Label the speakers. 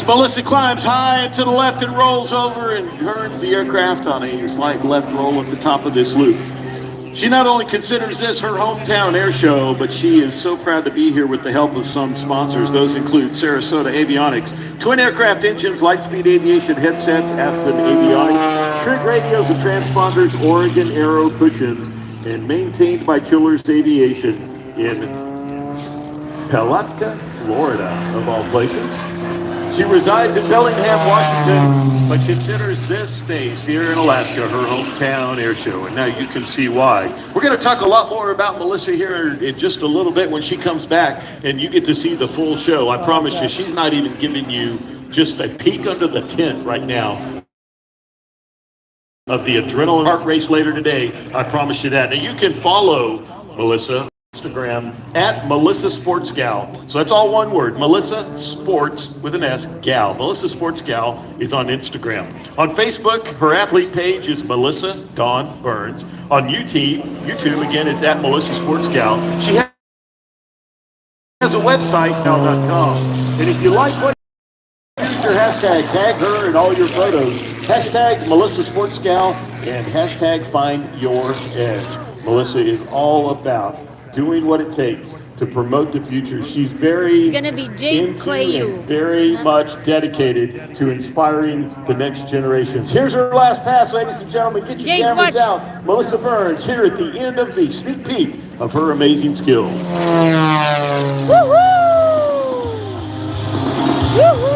Speaker 1: Melissa climbs high to the left and rolls over and turns the aircraft on a slight left roll at the top of this loop. She not only considers this her hometown air show, but she is so proud to be here with the help of some sponsors. Those include Sarasota Avionics, Twin Aircraft Engines, Lightspeed Aviation Headsets, Aspen Avionics, Trig Radios and Transponders, Oregon Aero Cushions, and maintained by Chillers Aviation in Palatka, Florida, of all places. She resides in Bellingham, Washington, but considers this space here in Alaska her hometown air show, and now you can see why. We're going to talk a lot more about Melissa here in just a little bit when she comes back, and you get to see the full show. I promise you, she's not even giving you just a peek under the tent right now of the adrenaline heart race later today. I promise you that. Now you can follow Melissa Instagram at Melissa Sports Gal. So that's all one word, Melissa Sports with an S, Gal. Melissa Sports Gal is on Instagram. On Facebook, her athlete page is Melissa Dawn Burns. On YouTube, again, it's at Melissa Sports Gal. She has a website, cal.com. And if you like what use your hashtag, tag her in all your photos. Hashtag Melissa Sports Gal and hashtag Find Your Edge. Melissa is all about doing what it takes to promote the future. She's very into and very much dedicated to inspiring the next generations. Here's her last pass, ladies and gentlemen. Get your cameras out. Melissa Burns here at the end of the sneak peek of her amazing skills.
Speaker 2: Woohoo! Woohoo!